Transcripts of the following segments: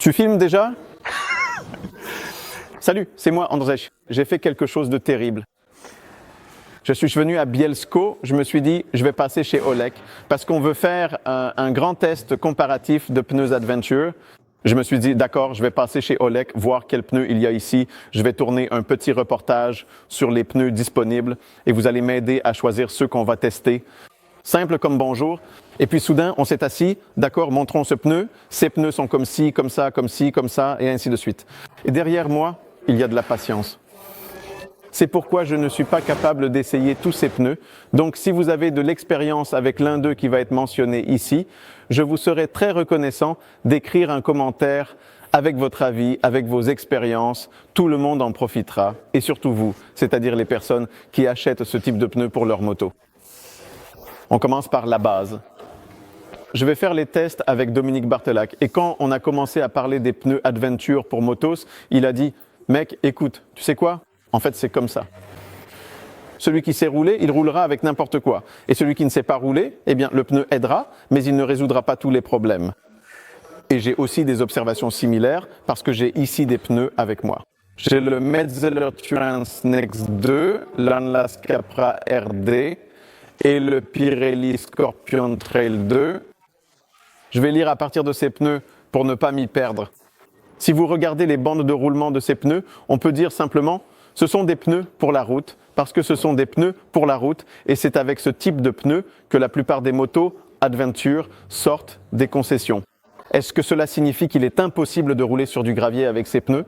Tu filmes déjà? Salut, c'est moi Andrzej. J'ai fait quelque chose de terrible. Je suis venu à Bielsko, je me suis dit je vais passer chez Olek parce qu'on veut faire un grand test comparatif de pneus Adventure. Je me suis dit d'accord, je vais passer chez Olek, voir quels pneus il y a ici. Je vais tourner un petit reportage sur les pneus disponibles et vous allez m'aider à choisir ceux qu'on va tester. Simple comme bonjour. Et puis soudain, on s'est assis, d'accord, montrons ce pneu. Ces pneus sont comme ci, comme ça, comme ci, comme ça, et ainsi de suite. Et derrière moi, il y a de la patience. C'est pourquoi je ne suis pas capable d'essayer tous ces pneus. Donc si vous avez de l'expérience avec l'un d'eux qui va être mentionné ici, je vous serai très reconnaissant d'écrire un commentaire avec votre avis, avec vos expériences. Tout le monde en profitera, et surtout vous, c'est-à-dire les personnes qui achètent ce type de pneus pour leur moto. On commence par la base. Je vais faire les tests avec Dominique Bartelac. Et quand on a commencé à parler des pneus Adventure pour motos, il a dit « Mec, écoute, tu sais quoi? En fait, c'est comme ça. Celui qui sait rouler, il roulera avec n'importe quoi. Et celui qui ne sait pas rouler, eh bien, le pneu aidera, mais il ne résoudra pas tous les problèmes. » Et j'ai aussi des observations similaires parce que j'ai ici des pneus avec moi. J'ai le Metzeler Thurance Next 2, l'Atlas Capra RD, et le Pirelli Scorpion Trail 2. Je vais lire à partir de ces pneus pour ne pas m'y perdre. Si vous regardez les bandes de roulement de ces pneus, on peut dire simplement « ce sont des pneus pour la route » parce que ce sont des pneus pour la route et c'est avec ce type de pneus que la plupart des motos Adventure sortent des concessions. Est-ce que cela signifie qu'il est impossible de rouler sur du gravier avec ces pneus ?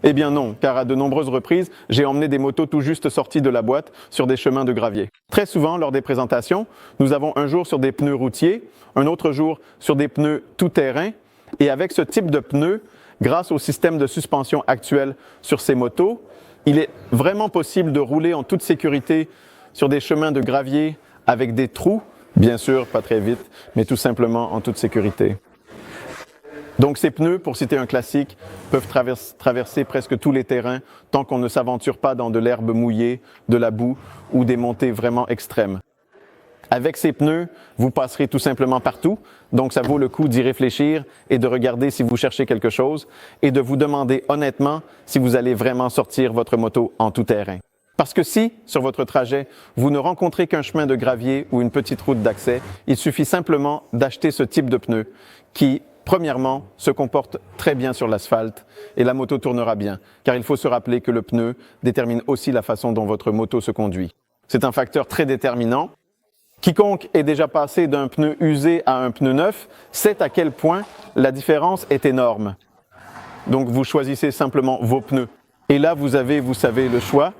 Eh bien non, car à de nombreuses reprises, j'ai emmené des motos tout juste sorties de la boîte sur des chemins de gravier. Très souvent, lors des présentations, nous avons un jour sur des pneus routiers, un autre jour sur des pneus tout-terrain. Et avec ce type de pneus, grâce au système de suspension actuel sur ces motos, il est vraiment possible de rouler en toute sécurité sur des chemins de gravier avec des trous, bien sûr pas très vite, mais tout simplement en toute sécurité. Donc ces pneus, pour citer un classique, peuvent traverser presque tous les terrains tant qu'on ne s'aventure pas dans de l'herbe mouillée, de la boue ou des montées vraiment extrêmes. Avec ces pneus, vous passerez tout simplement partout, donc ça vaut le coup d'y réfléchir et de regarder si vous cherchez quelque chose et de vous demander honnêtement si vous allez vraiment sortir votre moto en tout terrain. Parce que si, sur votre trajet, vous ne rencontrez qu'un chemin de gravier ou une petite route d'accès, il suffit simplement d'acheter ce type de pneus qui, premièrement, se comporte très bien sur l'asphalte et la moto tournera bien, car il faut se rappeler que le pneu détermine aussi la façon dont votre moto se conduit. C'est un facteur très déterminant. Quiconque est déjà passé d'un pneu usé à un pneu neuf sait à quel point la différence est énorme. Donc vous choisissez simplement vos pneus. Et là, vous avez, vous savez, le choix.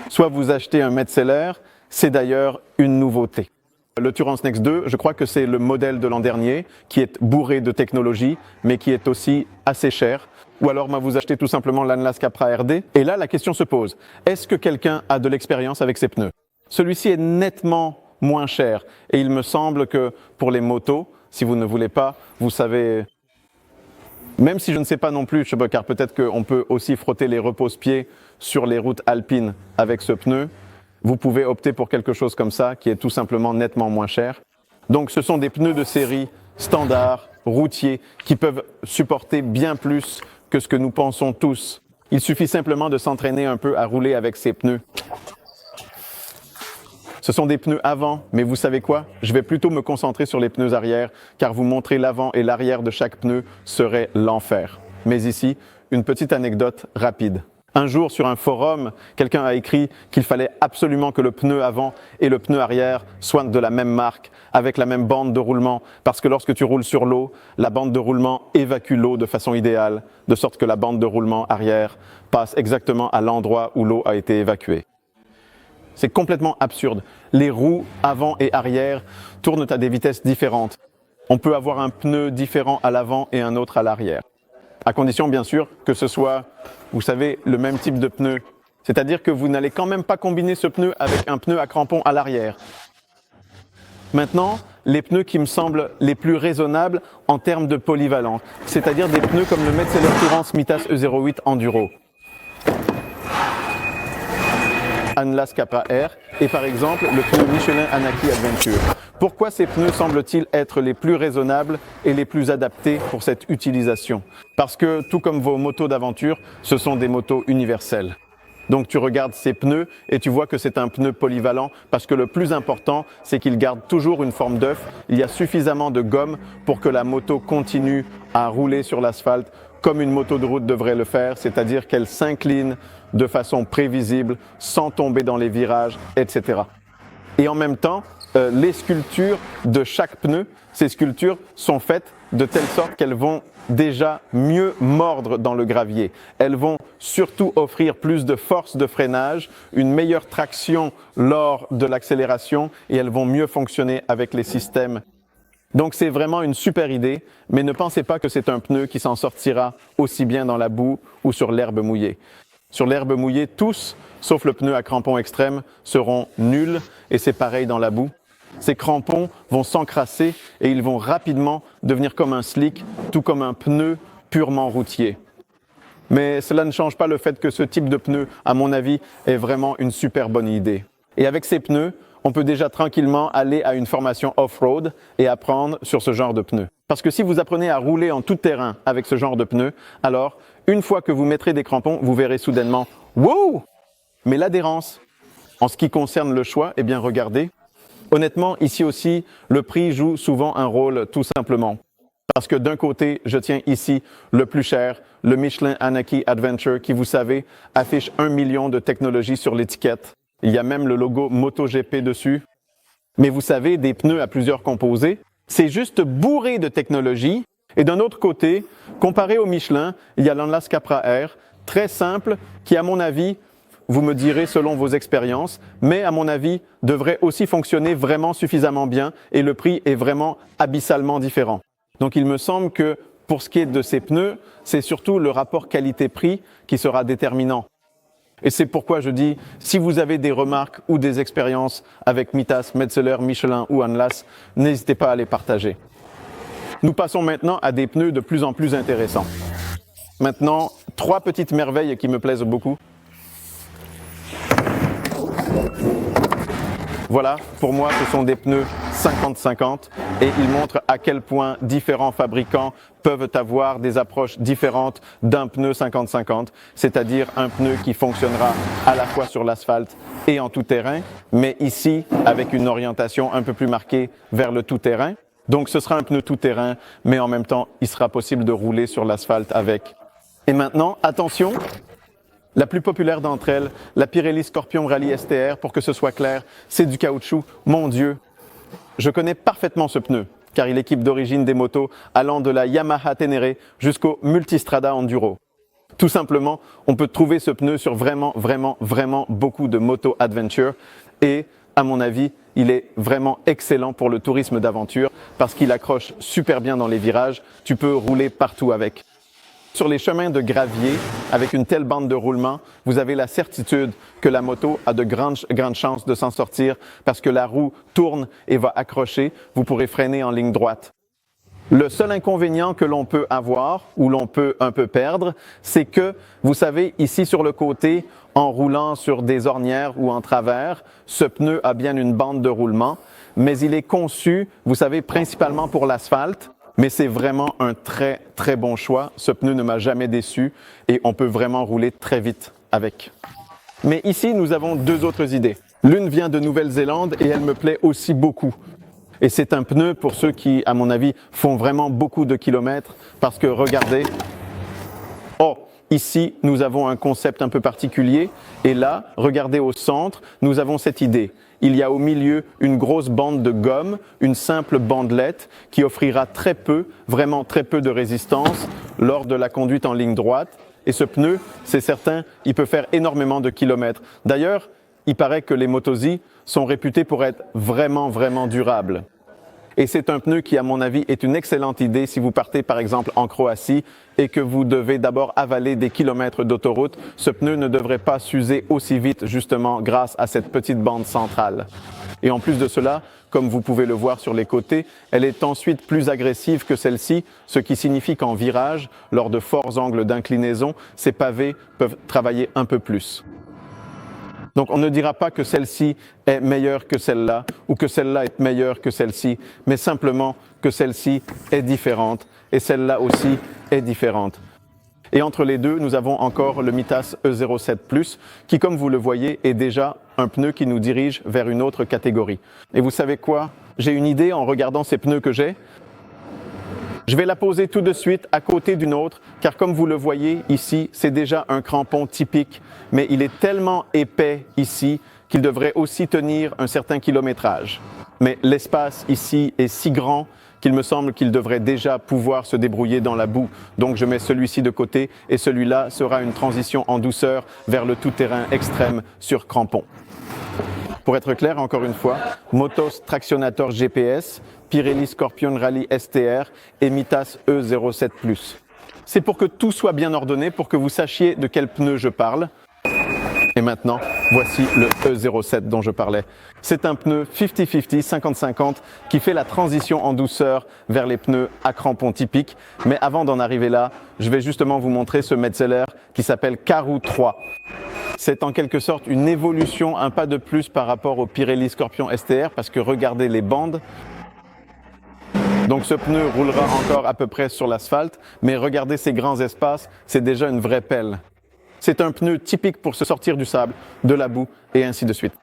Soit vous achetez un Metzeler, c'est d'ailleurs une nouveauté. Le Thurance Next 2, je crois que c'est le modèle de l'an dernier, qui est bourré de technologie, mais qui est aussi assez cher. Ou alors vous achetez tout simplement l'Atlas Capra RD. Et là, la question se pose, est-ce que quelqu'un a de l'expérience avec ces pneus? Celui-ci est nettement moins cher. Et il me semble que pour les motos, si vous ne voulez pas, vous savez, même si je ne sais pas non plus, car peut-être qu'on peut aussi frotter les repose-pieds sur les routes alpines avec ce pneu, vous pouvez opter pour quelque chose comme ça, qui est tout simplement nettement moins cher. Donc ce sont des pneus de série standard, routiers, qui peuvent supporter bien plus que ce que nous pensons tous. Il suffit simplement de s'entraîner un peu à rouler avec ces pneus. Ce sont des pneus avant, mais vous savez quoi? Je vais plutôt me concentrer sur les pneus arrière, car vous montrer l'avant et l'arrière de chaque pneu serait l'enfer. Mais ici, une petite anecdote rapide. Un jour, sur un forum, quelqu'un a écrit qu'il fallait absolument que le pneu avant et le pneu arrière soient de la même marque, avec la même bande de roulement, parce que lorsque tu roules sur l'eau, la bande de roulement évacue l'eau de façon idéale, de sorte que la bande de roulement arrière passe exactement à l'endroit où l'eau a été évacuée. C'est complètement absurde. Les roues avant et arrière tournent à des vitesses différentes. On peut avoir un pneu différent à l'avant et un autre à l'arrière. À condition, bien sûr, que ce soit, vous savez, le même type de pneu. C'est-à-dire que vous n'allez quand même pas combiner ce pneu avec un pneu à crampons à l'arrière. Maintenant, les pneus qui me semblent les plus raisonnables en termes de polyvalence, c'est-à-dire des pneus comme le Metzeler Thurance Mitas E08 Enduro, Atlas Capra R et par exemple le pneu Michelin Anaki Adventure. Pourquoi ces pneus semblent-ils être les plus raisonnables et les plus adaptés pour cette utilisation? Parce que, tout comme vos motos d'aventure, ce sont des motos universelles. Donc tu regardes ces pneus et tu vois que c'est un pneu polyvalent parce que le plus important, c'est qu'il garde toujours une forme d'œuf. Il y a suffisamment de gomme pour que la moto continue à rouler sur l'asphalte comme une moto de route devrait le faire, c'est-à-dire qu'elle s'incline de façon prévisible, sans tomber dans les virages, etc. Et en même temps, les sculptures de chaque pneu, ces sculptures sont faites de telle sorte qu'elles vont déjà mieux mordre dans le gravier. Elles vont surtout offrir plus de force de freinage, une meilleure traction lors de l'accélération et elles vont mieux fonctionner avec les systèmes. Donc c'est vraiment une super idée, mais ne pensez pas que c'est un pneu qui s'en sortira aussi bien dans la boue ou sur l'herbe mouillée. Sur l'herbe mouillée, tous, sauf le pneu à crampons extrêmes, seront nuls et c'est pareil dans la boue. Ces crampons vont s'encrasser et ils vont rapidement devenir comme un slick, tout comme un pneu purement routier. Mais cela ne change pas le fait que ce type de pneu, à mon avis, est vraiment une super bonne idée. Et avec ces pneus, on peut déjà tranquillement aller à une formation off-road et apprendre sur ce genre de pneus. Parce que si vous apprenez à rouler en tout terrain avec ce genre de pneus, alors, une fois que vous mettrez des crampons, vous verrez soudainement « Wow !» Mais l'adhérence, en ce qui concerne le choix, eh bien regardez. Honnêtement, ici aussi, le prix joue souvent un rôle tout simplement. Parce que d'un côté, je tiens ici le plus cher, le Michelin Anaki Adventure, qui, vous savez, affiche 1 million de technologies sur l'étiquette. Il y a même le logo MotoGP dessus. Mais vous savez, des pneus à plusieurs composés, c'est juste bourré de technologie. Et d'un autre côté, comparé au Michelin, il y a l'Atlas Capra Air, très simple, qui à mon avis, vous me direz selon vos expériences, mais à mon avis, devrait aussi fonctionner vraiment suffisamment bien et le prix est vraiment abyssalement différent. Donc il me semble que pour ce qui est de ces pneus, c'est surtout le rapport qualité-prix qui sera déterminant. Et c'est pourquoi je dis, si vous avez des remarques ou des expériences avec Mitas, Metzeler, Michelin ou Atlas, n'hésitez pas à les partager. Nous passons maintenant à des pneus de plus en plus intéressants. Maintenant, 3 petites merveilles qui me plaisent beaucoup. Voilà, pour moi, ce sont des pneus 50-50 et ils montrent à quel point différents fabricants peuvent avoir des approches différentes d'un pneu 50-50, c'est-à-dire un pneu qui fonctionnera à la fois sur l'asphalte et en tout-terrain, mais ici, avec une orientation un peu plus marquée vers le tout-terrain. Donc ce sera un pneu tout-terrain, mais en même temps, il sera possible de rouler sur l'asphalte avec. Et maintenant, attention! La plus populaire d'entre elles, la Pirelli Scorpion Rally STR, pour que ce soit clair, c'est du caoutchouc. Mon Dieu, je connais parfaitement ce pneu, car il équipe d'origine des motos allant de la Yamaha Tenere jusqu'au Multistrada Enduro. Tout simplement, on peut trouver ce pneu sur vraiment beaucoup de motos adventure et, à mon avis, il est vraiment excellent pour le tourisme d'aventure parce qu'il accroche super bien dans les virages. Tu peux rouler partout avec. Sur les chemins de gravier, avec une telle bande de roulement, vous avez la certitude que la moto a de grandes chances de s'en sortir parce que la roue tourne et va accrocher. Vous pourrez freiner en ligne droite. Le seul inconvénient que l'on peut avoir, ou l'on peut un peu perdre, c'est que, vous savez, ici sur le côté, en roulant sur des ornières ou en travers, ce pneu a bien une bande de roulement, mais il est conçu, vous savez, principalement pour l'asphalte. Mais c'est vraiment un très bon choix. Ce pneu ne m'a jamais déçu et on peut vraiment rouler très vite avec. Mais ici, nous avons 2 autres idées. L'une vient de Nouvelle-Zélande et elle me plaît aussi beaucoup. Et c'est un pneu pour ceux qui, à mon avis, font vraiment beaucoup de kilomètres parce que regardez, oh, ici, nous avons un concept un peu particulier et là, regardez au centre, nous avons cette idée. Il y a au milieu une grosse bande de gomme, une simple bandelette qui offrira très peu, vraiment très peu de résistance lors de la conduite en ligne droite. Et ce pneu, c'est certain, il peut faire énormément de kilomètres. D'ailleurs, il paraît que les Moto-Z sont réputés pour être vraiment durables. Et c'est un pneu qui, à mon avis, est une excellente idée si vous partez par exemple en Croatie et que vous devez d'abord avaler des kilomètres d'autoroute. Ce pneu ne devrait pas s'user aussi vite justement grâce à cette petite bande centrale. Et en plus de cela, comme vous pouvez le voir sur les côtés, elle est ensuite plus agressive que celle-ci, ce qui signifie qu'en virage, lors de forts angles d'inclinaison, ces pavés peuvent travailler un peu plus. Donc on ne dira pas que celle-ci est meilleure que celle-là ou que celle-là est meilleure que celle-ci, mais simplement que celle-ci est différente et celle-là aussi est différente. Et entre les deux, nous avons encore le Mitas E07+, qui, comme vous le voyez, est déjà un pneu qui nous dirige vers une autre catégorie. Et vous savez quoi? J'ai une idée en regardant ces pneus que j'ai. Je vais la poser tout de suite à côté d'une autre, car comme vous le voyez ici, c'est déjà un crampon typique, mais il est tellement épais ici qu'il devrait aussi tenir un certain kilométrage. Mais l'espace ici est si grand qu'il me semble qu'il devrait déjà pouvoir se débrouiller dans la boue. Donc je mets celui-ci de côté et celui-là sera une transition en douceur vers le tout-terrain extrême sur crampon. Pour être clair, encore une fois, Motos Tractionator GPS, Pirelli Scorpion Rally STR et Mitas E07+. C'est pour que tout soit bien ordonné, pour que vous sachiez de quel pneu je parle. Et maintenant, voici le E07 dont je parlais. C'est un pneu 50-50, 50-50, qui fait la transition en douceur vers les pneus à crampons typiques. Mais avant d'en arriver là, je vais justement vous montrer ce Metzeler qui s'appelle Karoo 3. C'est en quelque sorte une évolution, un pas de plus par rapport au Pirelli Scorpion STR, parce que regardez les bandes. Donc ce pneu roulera encore à peu près sur l'asphalte, mais regardez ces grands espaces, c'est déjà une vraie pelle. C'est un pneu typique pour se sortir du sable, de la boue et ainsi de suite.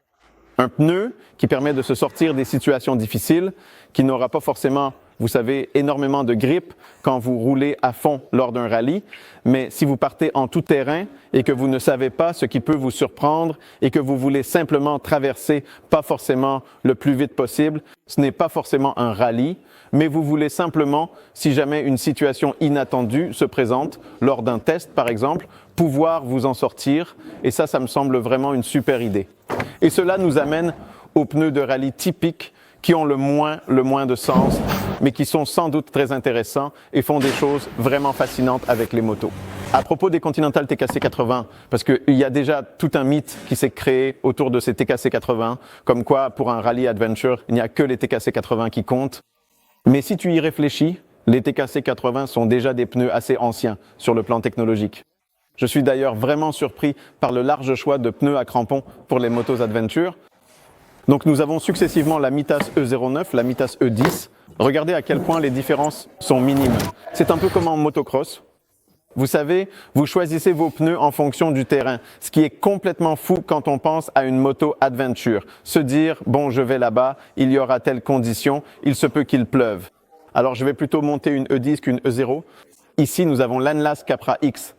Un pneu qui permet de se sortir des situations difficiles, qui n'aura pas forcément, vous savez, énormément de grippe quand vous roulez à fond lors d'un rallye. Mais si vous partez en tout terrain et que vous ne savez pas ce qui peut vous surprendre et que vous voulez simplement traverser, pas forcément le plus vite possible, ce n'est pas forcément un rallye, mais vous voulez simplement, si jamais une situation inattendue se présente, lors d'un test par exemple, pouvoir vous en sortir. Et ça me semble vraiment une super idée. Et cela nous amène aux pneus de rallye typiques qui ont le moins de sens, mais qui sont sans doute très intéressants et font des choses vraiment fascinantes avec les motos. À propos des Continental TKC 80, parce qu'il y a déjà tout un mythe qui s'est créé autour de ces TKC 80, comme quoi pour un rallye adventure, il n'y a que les TKC 80 qui comptent. Mais si tu y réfléchis, les TKC 80 sont déjà des pneus assez anciens sur le plan technologique. Je suis d'ailleurs vraiment surpris par le large choix de pneus à crampons pour les motos adventure. Donc nous avons successivement la Mitas E09, la Mitas E10. Regardez à quel point les différences sont minimes. C'est un peu comme en motocross. Vous savez, vous choisissez vos pneus en fonction du terrain, ce qui est complètement fou quand on pense à une moto adventure. Se dire, bon, je vais là-bas, il y aura telle condition, il se peut qu'il pleuve. Alors je vais plutôt monter une E10 qu'une E0. Ici, nous avons l'Anlas Capra X.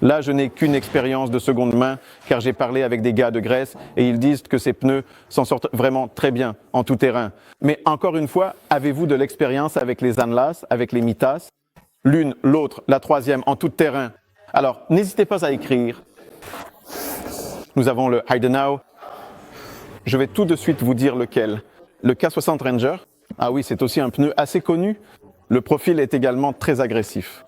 Là, je n'ai qu'une expérience de seconde main, car j'ai parlé avec des gars de Grèce et ils disent que ces pneus s'en sortent vraiment très bien en tout terrain. Mais encore une fois, avez-vous de l'expérience avec les Anlas, avec les Mitas? L'une, l'autre, la troisième en tout terrain. Alors, n'hésitez pas à écrire. Nous avons le Heidenau. Je vais tout de suite vous dire lequel. Le K60 Ranger. Ah oui, c'est aussi un pneu assez connu. Le profil est également très agressif.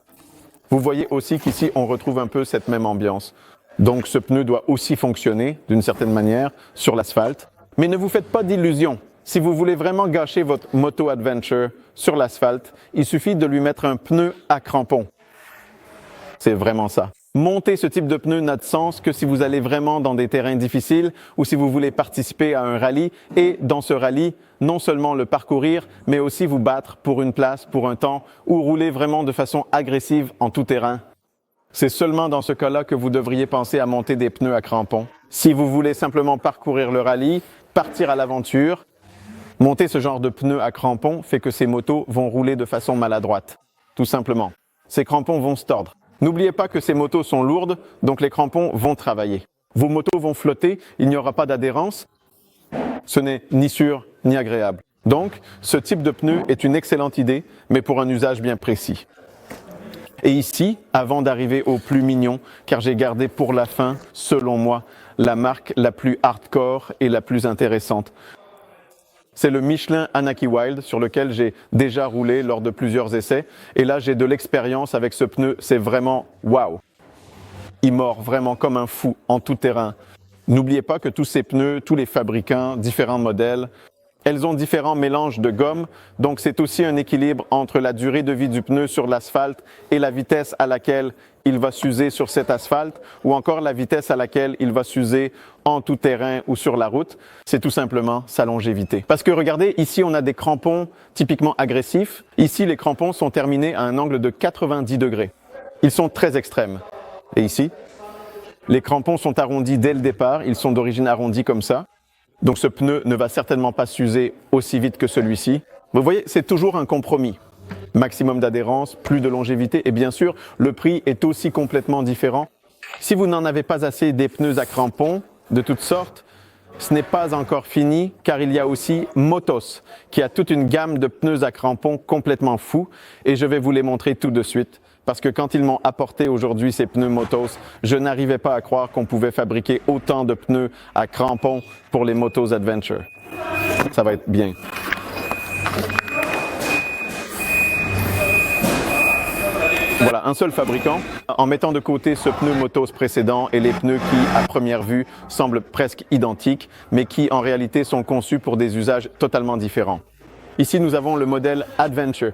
Vous voyez aussi qu'ici, on retrouve un peu cette même ambiance. Donc, ce pneu doit aussi fonctionner, d'une certaine manière, sur l'asphalte. Mais ne vous faites pas d'illusions. Si vous voulez vraiment gâcher votre moto adventure sur l'asphalte, il suffit de lui mettre un pneu à crampons. C'est vraiment ça. Monter ce type de pneu n'a de sens que si vous allez vraiment dans des terrains difficiles ou si vous voulez participer à un rallye et dans ce rallye, non seulement le parcourir, mais aussi vous battre pour une place, pour un temps ou rouler vraiment de façon agressive en tout terrain. C'est seulement dans ce cas-là que vous devriez penser à monter des pneus à crampons. Si vous voulez simplement parcourir le rallye, partir à l'aventure, monter ce genre de pneus à crampons fait que ces motos vont rouler de façon maladroite, tout simplement. Ces crampons vont se tordre. N'oubliez pas que ces motos sont lourdes, donc les crampons vont travailler. Vos motos vont flotter, il n'y aura pas d'adhérence. Ce n'est ni sûr ni agréable. Donc, ce type de pneu est une excellente idée, mais pour un usage bien précis. Et ici, avant d'arriver au plus mignon, car j'ai gardé pour la fin, selon moi, la marque la plus hardcore et la plus intéressante. C'est le Michelin Anaki Wild sur lequel j'ai déjà roulé lors de plusieurs essais. Et là, j'ai de l'expérience avec ce pneu. C'est vraiment waouh! Il mord vraiment comme un fou en tout terrain. N'oubliez pas que tous ces pneus, tous les fabricants, différents modèles, Elles ont différents mélanges de gomme, donc c'est aussi un équilibre entre la durée de vie du pneu sur l'asphalte et la vitesse à laquelle il va s'user sur cet asphalte, ou encore la vitesse à laquelle il va s'user en tout terrain ou sur la route. C'est tout simplement sa longévité. Parce que regardez, ici on a des crampons typiquement agressifs. Ici les crampons sont terminés à un angle de 90 degrés. Ils sont très extrêmes. Et ici, les crampons sont arrondis dès le départ, ils sont d'origine arrondie comme ça. Donc ce pneu ne va certainement pas s'user aussi vite que celui-ci. Vous voyez, c'est toujours un compromis. Maximum d'adhérence, plus de longévité et bien sûr, le prix est aussi complètement différent. Si vous n'en avez pas assez des pneus à crampons de toutes sortes, ce n'est pas encore fini car il y a aussi Motos qui a toute une gamme de pneus à crampons complètement fous et je vais vous les montrer tout de suite. Parce que quand ils m'ont apporté aujourd'hui ces pneus Motos, je n'arrivais pas à croire qu'on pouvait fabriquer autant de pneus à crampons pour les Motos Adventure. Ça va être bien. Voilà, un seul fabricant, en mettant de côté ce pneu Motos précédent et les pneus qui, à première vue, semblent presque identiques, mais qui en réalité sont conçus pour des usages totalement différents. Ici, nous avons le modèle Adventure.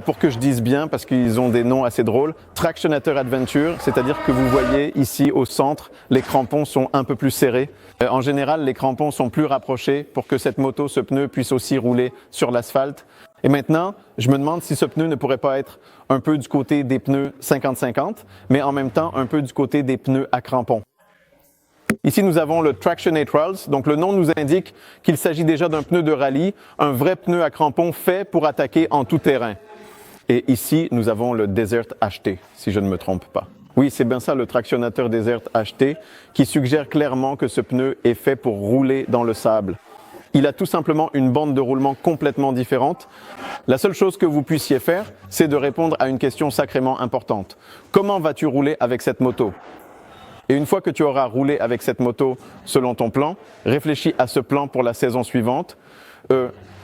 Pour que je dise bien, parce qu'ils ont des noms assez drôles, Tractionator Adventure, c'est-à-dire que vous voyez ici au centre, les crampons sont un peu plus serrés. En général, les crampons sont plus rapprochés pour que cette moto, ce pneu, puisse aussi rouler sur l'asphalte. Et maintenant, je me demande si ce pneu ne pourrait pas être un peu du côté des pneus 50-50, mais en même temps un peu du côté des pneus à crampons. Ici, nous avons le Tractionate Rails. Donc, le nom nous indique qu'il s'agit déjà d'un pneu de rallye, un vrai pneu à crampons fait pour attaquer en tout terrain. Et ici, nous avons le Desert HT, si je ne me trompe pas. Oui, c'est bien ça, le Tractionator Desert HT, qui suggère clairement que ce pneu est fait pour rouler dans le sable. Il a tout simplement une bande de roulement complètement différente. La seule chose que vous puissiez faire, c'est de répondre à une question sacrément importante. Comment vas-tu rouler avec cette moto ? Et une fois que tu auras roulé avec cette moto selon ton plan, réfléchis à ce plan pour la saison suivante,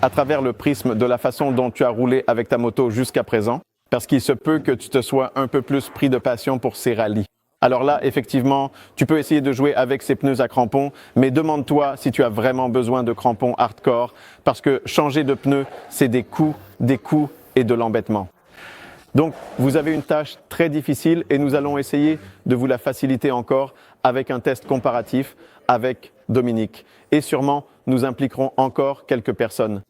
à travers le prisme de la façon dont tu as roulé avec ta moto jusqu'à présent, parce qu'il se peut que tu te sois un peu plus pris de passion pour ces rallyes. Alors là, effectivement, tu peux essayer de jouer avec ces pneus à crampons, mais demande-toi si tu as vraiment besoin de crampons hardcore, parce que changer de pneus, c'est des coûts et de l'embêtement. Donc, vous avez une tâche très difficile et nous allons essayer de vous la faciliter encore avec un test comparatif avec Dominique. Et sûrement, nous impliquerons encore quelques personnes.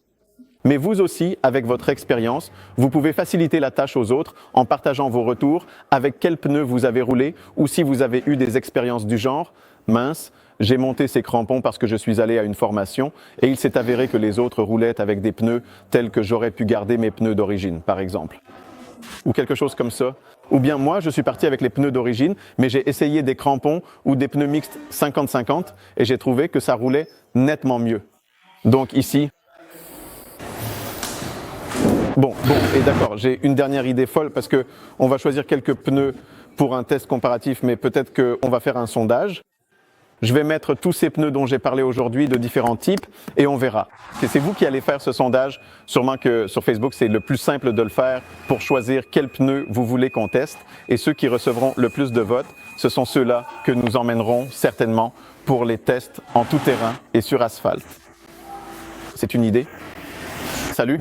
Mais vous aussi, avec votre expérience, vous pouvez faciliter la tâche aux autres en partageant vos retours, avec quels pneus vous avez roulé ou si vous avez eu des expériences du genre. Mince, j'ai monté ces crampons parce que je suis allé à une formation et il s'est avéré que les autres roulaient avec des pneus tels que j'aurais pu garder mes pneus d'origine, par exemple. Ou quelque chose comme ça. Ou bien moi, je suis parti avec les pneus d'origine, mais j'ai essayé des crampons ou des pneus mixtes 50-50 et j'ai trouvé que ça roulait nettement mieux. Donc ici... Bon, et d'accord, j'ai une dernière idée folle parce que on va choisir quelques pneus pour un test comparatif, mais peut-être qu'on va faire un sondage. Je vais mettre tous ces pneus dont j'ai parlé aujourd'hui de différents types et on verra. C'est vous qui allez faire ce sondage. Sûrement que sur Facebook, c'est le plus simple de le faire pour choisir quels pneus vous voulez qu'on teste. Et ceux qui recevront le plus de votes, ce sont ceux-là que nous emmènerons certainement pour les tests en tout terrain et sur asphalte. C'est une idée. Salut!